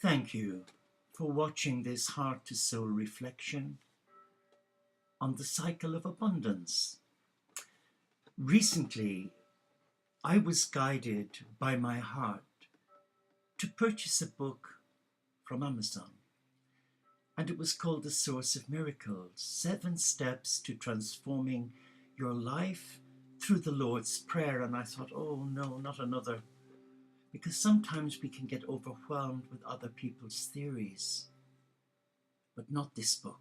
Thank you for watching this Heart to Soul reflection on the cycle of abundance. Recently, I was guided by my heart to purchase a book from Amazon, and it was called The Source of Miracles, 7 Steps to Transforming Your Life Through the Lord's Prayer. And I thought, oh no, not another, because sometimes we can get overwhelmed with other people's theories, but not this book.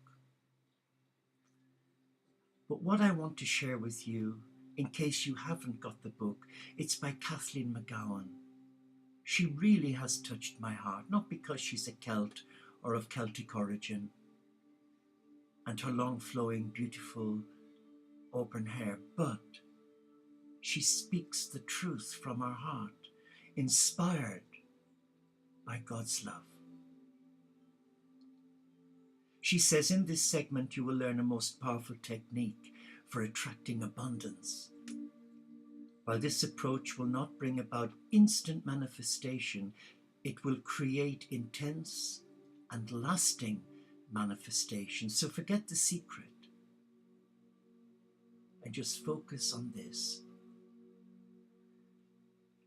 But what I want to share with you, in case you haven't got the book, it's by Kathleen McGowan. She really has touched my heart, not because she's a Celt or of Celtic origin, and her long flowing, beautiful auburn hair, but she speaks the truth from her heart, inspired by God's love. She says, in this segment you will learn a most powerful technique for attracting abundance. While this approach will not bring about instant manifestation, it will create intense and lasting manifestation. So forget the secret and just focus on this.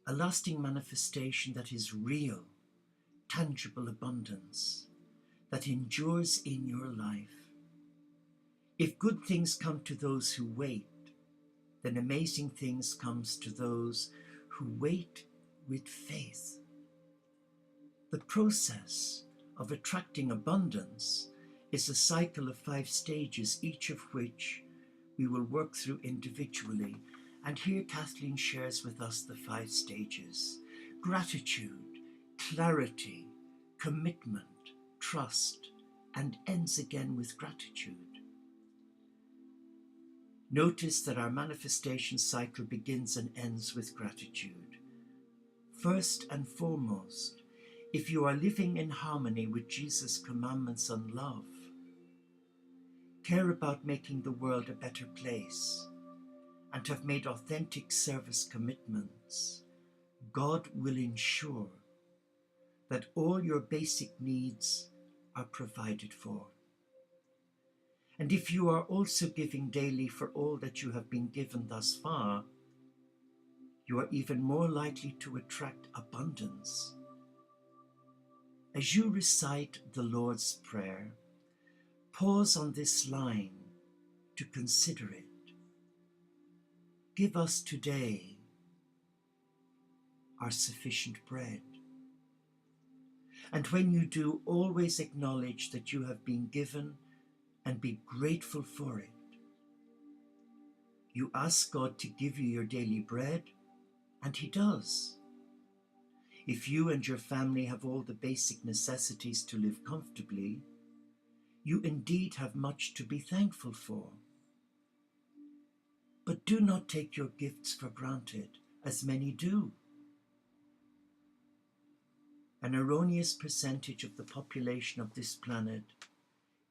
A lasting manifestation that is real, tangible abundance that endures in your life. If good things come to those who wait, then amazing things comes to those who wait with faith. The process of attracting abundance is a cycle of 5 stages, each of which we will work through individually. And here Kathleen shares with us the 5 stages: gratitude, clarity, commitment, trust, and ends again with gratitude. Notice that our manifestation cycle begins and ends with gratitude. First and foremost, if you are living in harmony with Jesus' commandments on love, care about making the world a better place, and have made authentic service commitments, God will ensure that all your basic needs are provided for. And if you are also giving daily for all that you have been given thus far, you are even more likely to attract abundance. As you recite the Lord's Prayer, pause on this line to consider it. Give us today our sufficient bread. And when you do, always acknowledge that you have been given and be grateful for it. You ask God to give you your daily bread, and He does. If you and your family have all the basic necessities to live comfortably, you indeed have much to be thankful for. But do not take your gifts for granted, as many do. An erroneous percentage of the population of this planet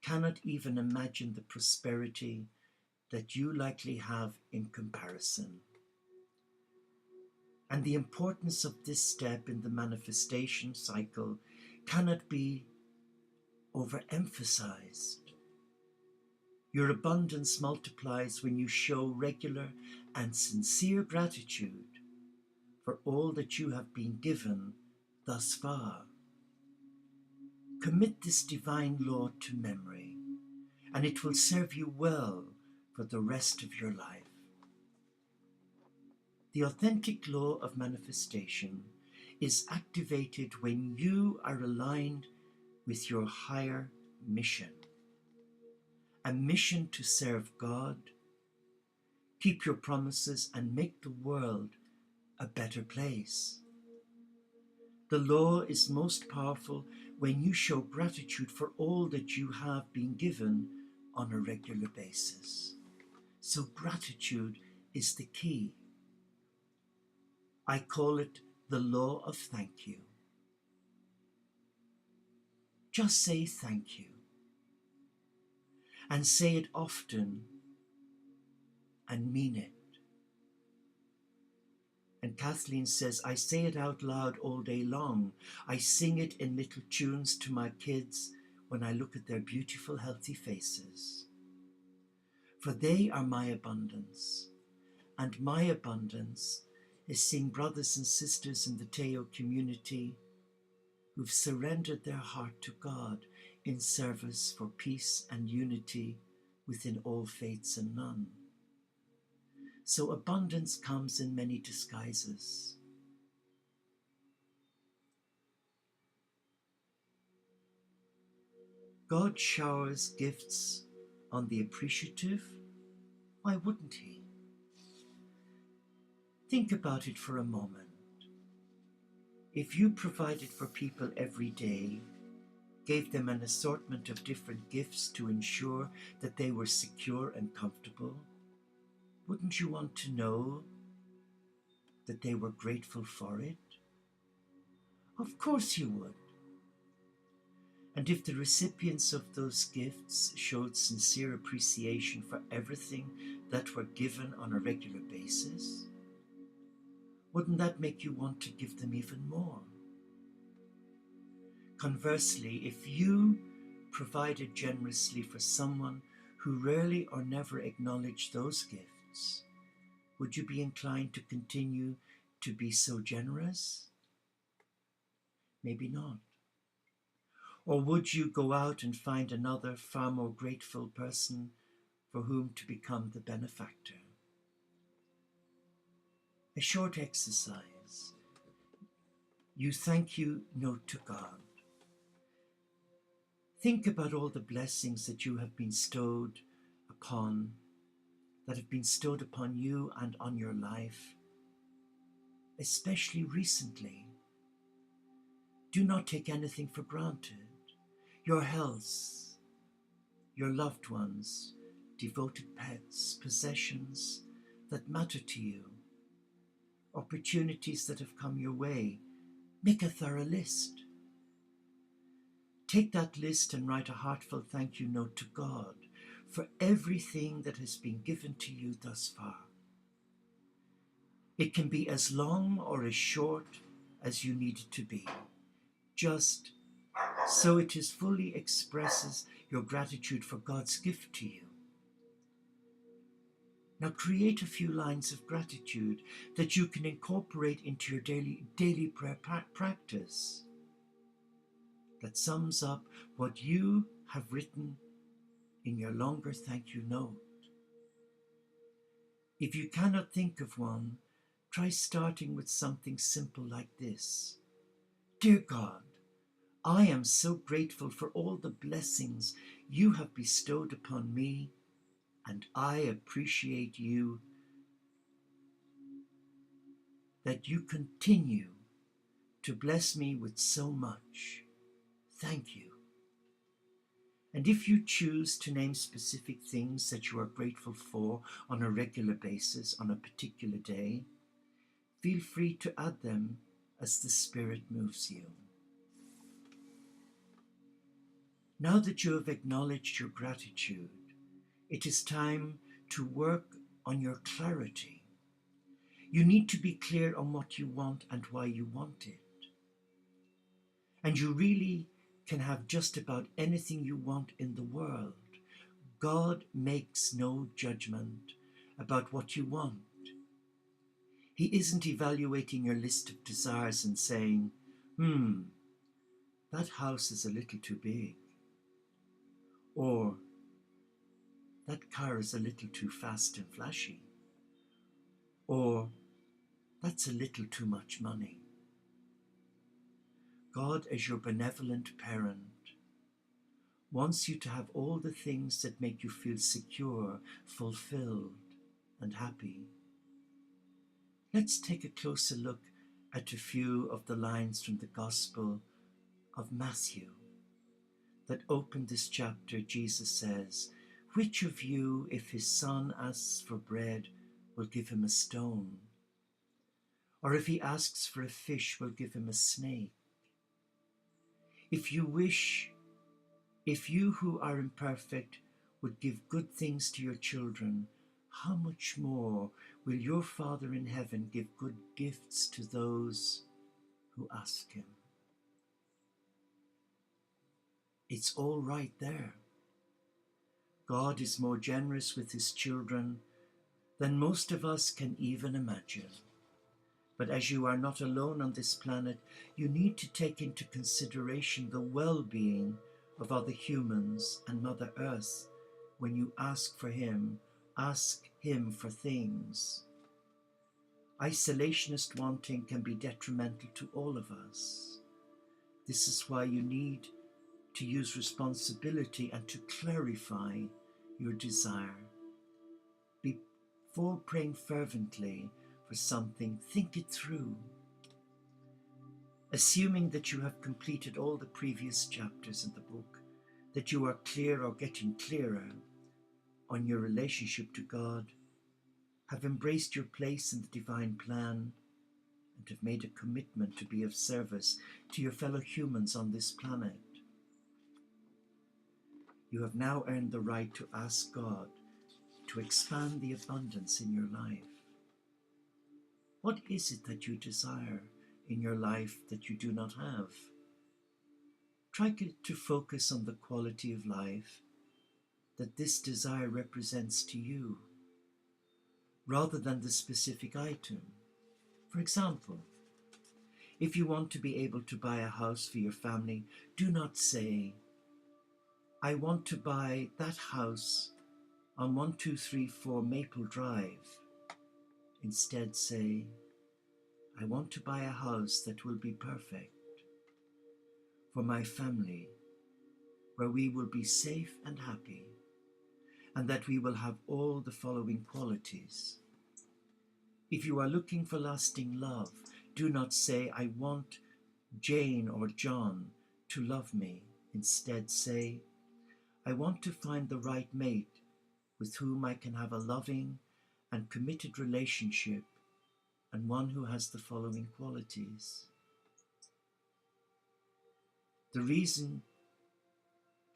cannot even imagine the prosperity that you likely have in comparison. And the importance of this step in the manifestation cycle cannot be overemphasized. Your abundance multiplies when you show regular and sincere gratitude for all that you have been given thus far. Commit this divine law to memory, and it will serve you well for the rest of your life. The authentic law of manifestation is activated when you are aligned with your higher mission. A mission to serve God, keep your promises, and make the world a better place. The law is most powerful when you show gratitude for all that you have been given on a regular basis. So gratitude is the key. I call it the law of thank you. Just say thank you, and say it often and mean it. And Kathleen says, I say it out loud all day long. I sing it in little tunes to my kids when I look at their beautiful, healthy faces. For they are my abundance. And my abundance is seeing brothers and sisters in the Teo community who've surrendered their heart to God in service for peace and unity within all faiths and none. So abundance comes in many disguises. God showers gifts on the appreciative. Why wouldn't he? Think about it for a moment. If you provided for people every day, gave them an assortment of different gifts to ensure that they were secure and comfortable, wouldn't you want to know that they were grateful for it? Of course you would. And if the recipients of those gifts showed sincere appreciation for everything that were given on a regular basis, wouldn't that make you want to give them even more? Conversely, if you provided generously for someone who rarely or never acknowledged those gifts, would you be inclined to continue to be so generous? Maybe not. Or would you go out and find another far more grateful person for whom to become the benefactor? A short exercise. You thank you note to God. Think about all the blessings that you have been bestowed upon, that have been bestowed upon you and on your life, especially recently. Do not take anything for granted. Your health, your loved ones, devoted pets, possessions that matter to you, opportunities that have come your way. Make a thorough list. Take that list and write a heartfelt thank you note to God for everything that has been given to you thus far. It can be as long or as short as you need it to be, just so it is fully expresses your gratitude for God's gift to you. Now create a few lines of gratitude that you can incorporate into your daily prayer practice that sums up what you have written in your longer thank you note. If you cannot think of one, try starting with something simple like this. Dear God, I am so grateful for all the blessings you have bestowed upon me, and I appreciate you that you continue to bless me with so much. Thank you. And if you choose to name specific things that you are grateful for on a regular basis on a particular day, feel free to add them as the Spirit moves you. Now that you have acknowledged your gratitude, it is time to work on your clarity. You need to be clear on what you want and why you want it. And you really can have just about anything you want in the world. God makes no judgment about what you want. He isn't evaluating your list of desires and saying, that house is a little too big. Or, that car is a little too fast and flashy. Or, that's a little too much money. God, as your benevolent parent, wants you to have all the things that make you feel secure, fulfilled, and happy. Let's take a closer look at a few of the lines from the Gospel of Matthew that open this chapter. Jesus says, "Which of you, if his son asks for bread, will give him a stone? Or if he asks for a fish, will give him a snake? If you who are imperfect would give good things to your children, how much more will your Father in heaven give good gifts to those who ask him. It's all right there. God is more generous with his children than most of us can even imagine. But as you are not alone on this planet, you need to take into consideration the well-being of other humans and Mother Earth when you ask him for things. Isolationist wanting can be detrimental to all of us. This is why you need to use responsibility and to clarify your desire. Before praying fervently for something, think it through. Assuming that you have completed all the previous chapters in the book, that you are clear or getting clearer on your relationship to God, have embraced your place in the divine plan, and have made a commitment to be of service to your fellow humans on this planet, you have now earned the right to ask God to expand the abundance in your life. What is it that you desire in your life that you do not have? Try to focus on the quality of life that this desire represents to you, rather than the specific item. For example, if you want to be able to buy a house for your family, do not say, I want to buy that house on 1234 Maple Drive. Instead say, I want to buy a house that will be perfect for my family, where we will be safe and happy, and that we will have all the following qualities. If you are looking for lasting love, do not say, I want Jane or John to love me. Instead say, I want to find the right mate with whom I can have a loving and committed relationship, and one who has the following qualities. The reason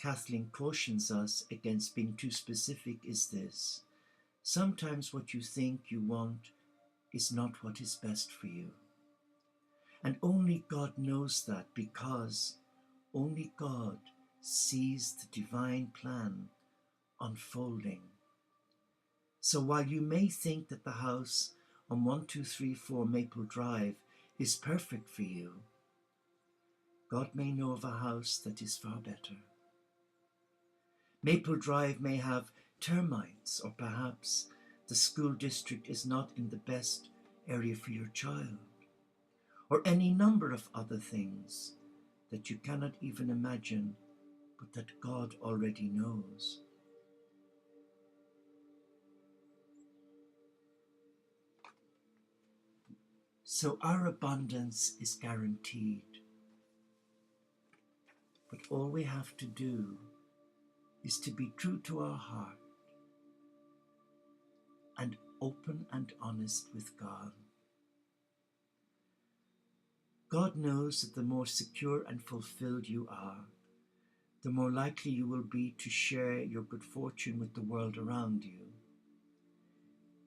Kathleen cautions us against being too specific is this: sometimes what you think you want is not what is best for you. And only God knows that, because only God sees the divine plan unfolding. So while you may think that the house on 1234 Maple Drive is perfect for you, God may know of a house that is far better. Maple Drive may have termites, or perhaps the school district is not in the best area for your child, or any number of other things that you cannot even imagine, but that God already knows. So our abundance is guaranteed, but all we have to do is to be true to our heart and open and honest with God. God knows that the more secure and fulfilled you are, the more likely you will be to share your good fortune with the world around you.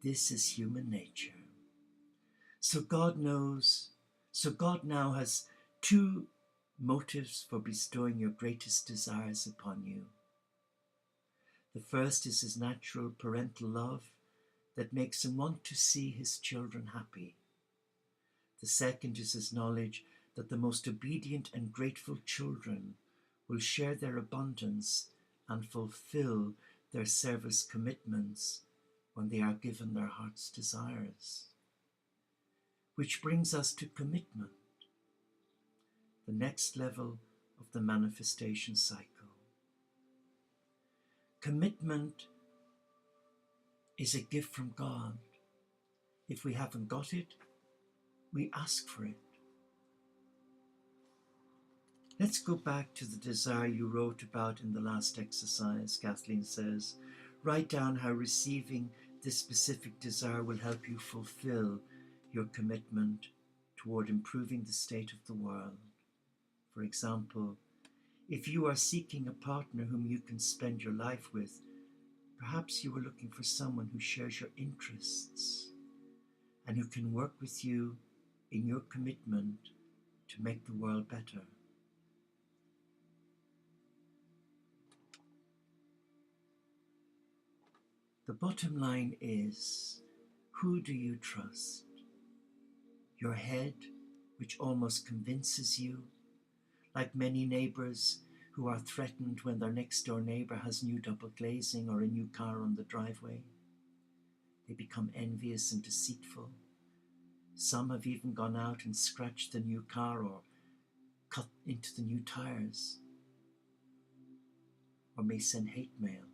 This is human nature. So God now has two motives for bestowing your greatest desires upon you. The first is his natural parental love that makes him want to see his children happy. The second is his knowledge that the most obedient and grateful children will share their abundance and fulfill their service commitments when they are given their heart's desires. Which brings us to commitment, the next level of the manifestation cycle. Commitment is a gift from God. If we haven't got it, we ask for it. Let's go back to the desire you wrote about in the last exercise. Kathleen says, write down how receiving this specific desire will help you fulfill your commitment toward improving the state of the world. For example, if you are seeking a partner whom you can spend your life with, perhaps you are looking for someone who shares your interests. and who can work with you in your commitment to make the world better. The bottom line is, who do you trust? Your head, which almost convinces you, like many neighbours who are threatened when their next door neighbour has new double glazing or a new car on the driveway. They become envious and deceitful. Some have even gone out and scratched the new car or cut into the new tires, or may send hate mail.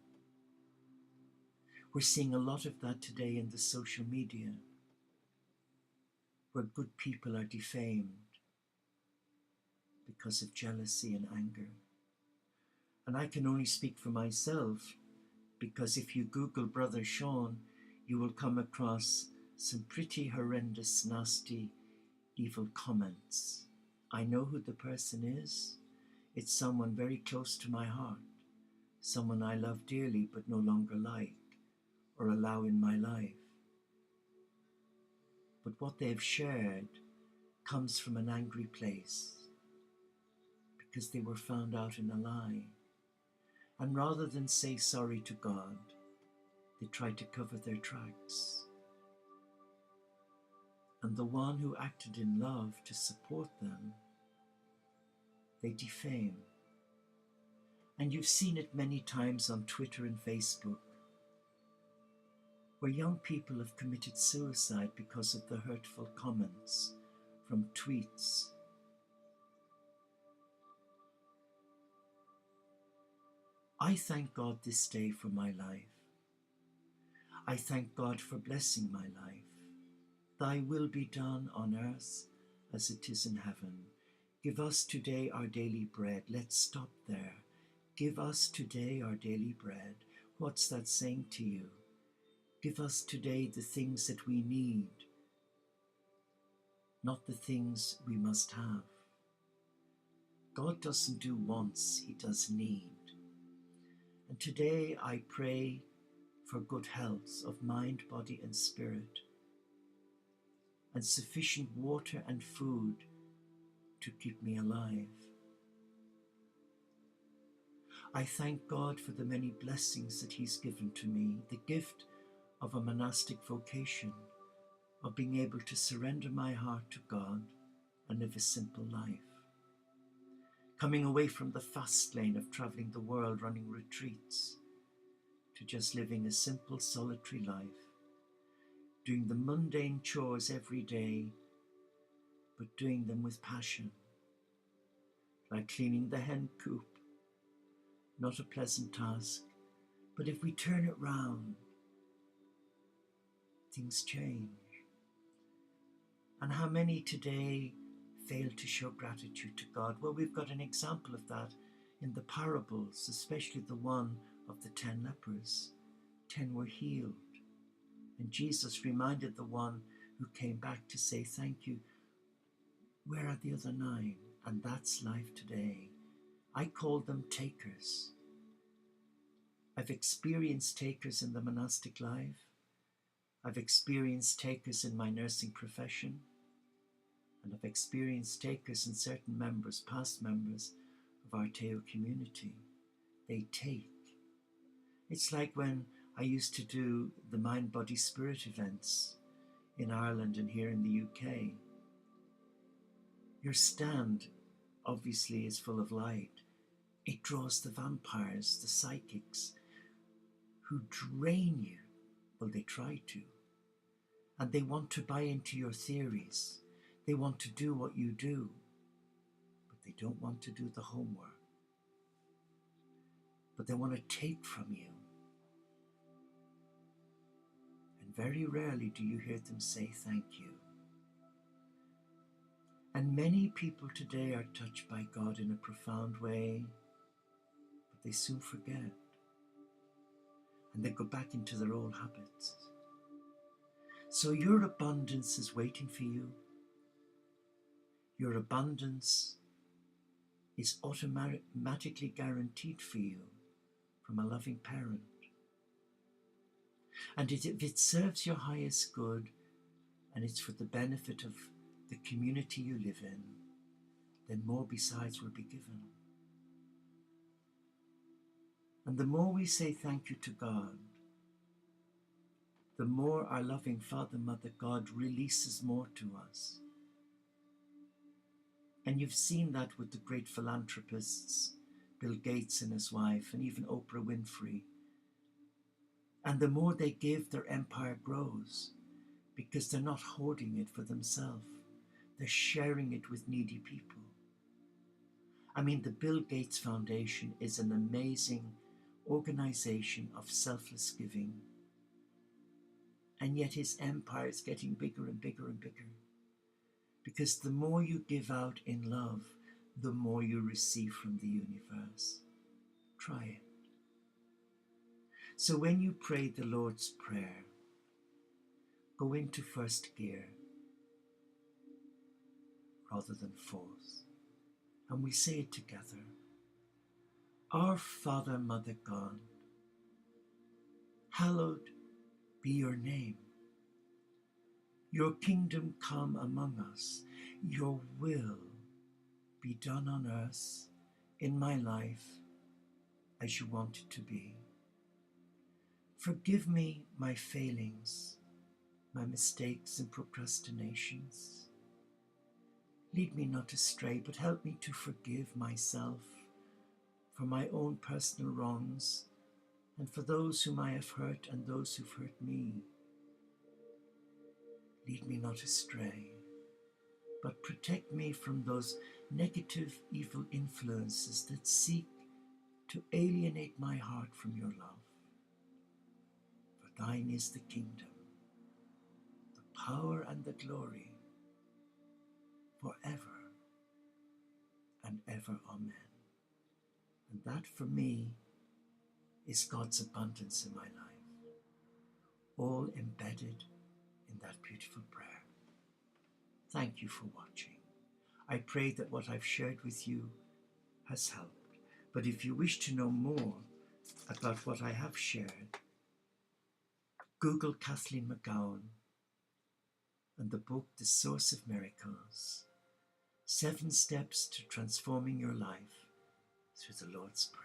We're seeing a lot of that today in the social media, where good people are defamed because of jealousy and anger. And I can only speak for myself, because if you Google Brother Sean, you will come across some pretty horrendous, nasty, evil comments. I know who the person is. It's someone very close to my heart, someone I love dearly but no longer like or allow in my life. But what they've shared comes from an angry place, because they were found out in a lie. And rather than say sorry to God, they tried to cover their tracks. And the one who acted in love to support them, they defame. And you've seen it many times on Twitter and Facebook, where young people have committed suicide because of the hurtful comments from tweets. I thank God this day for my life. I thank God for blessing my life. Thy will be done on earth as it is in heaven. Give us today our daily bread. Let's stop there. Give us today our daily bread. What's that saying to you? Give us today the things that we need, not the things we must have. God doesn't do wants, he does need. And today I pray for good health of mind, body and spirit, and sufficient water and food to keep me alive. I thank God for the many blessings that he's given to me, the gift of a monastic vocation, of being able to surrender my heart to God and live a simple life. Coming away from the fast lane of traveling the world running retreats to just living a simple solitary life, doing the mundane chores every day, but doing them with passion, like cleaning the hen coop, not a pleasant task, but if we turn it round, things change. And how many today fail to show gratitude to God? Well, we've got an example of that in the parables, especially the one of the 10 lepers. 10 were healed. And Jesus reminded the one who came back to say, thank you, where are the other 9? And that's life today. I call them takers. I've experienced takers in the monastic life. I've experienced takers in my nursing profession. And I've experienced takers in certain members, past members of our Teo community. They take. It's like when I used to do the Mind, Body, Spirit events in Ireland and here in the UK. Your stand obviously is full of light. It draws the vampires, the psychics, who drain you. Well, they try to. And they want to buy into your theories. They want to do what you do, but they don't want to do the homework. But they want to take from you. And very rarely do you hear them say thank you. And many people today are touched by God in a profound way, but they soon forget. And they go back into their old habits. So your abundance is waiting for you. Your abundance is automatically guaranteed for you from a loving parent. And if it serves your highest good and it's for the benefit of the community you live in, then more besides will be given. And the more we say thank you to God, the more our loving Father, Mother God releases more to us. And you've seen that with the great philanthropists, Bill Gates and his wife, and even Oprah Winfrey. And the more they give, their empire grows, because they're not hoarding it for themselves. They're sharing it with needy people. I mean, the Bill Gates Foundation is an amazing organization of selfless giving. And yet his empire is getting bigger and bigger and bigger. Because the more you give out in love, the more you receive from the universe. Try it. So when you pray the Lord's Prayer, go into first gear rather than fourth. And we say it together. Our Father, Mother God, hallowed be your name. Your kingdom come among us. Your will be done on earth, in my life, as you want it to be. Forgive me my failings, my mistakes and procrastinations. Lead me not astray, but help me to forgive myself for my own personal wrongs and for those whom I have hurt and those who've hurt me. Lead me not astray, but protect me from those negative, evil influences that seek to alienate my heart from your love. For thine is the kingdom, the power and the glory, forever and ever. Amen. And that for me is God's abundance in my life, all embedded in that beautiful prayer. Thank you for watching. I pray that what I've shared with you has helped. But if you wish to know more about what I have shared, Google Kathleen McGowan and the book The Source of Miracles, 7 Steps to Transforming Your Life Through the Lord's Prayer.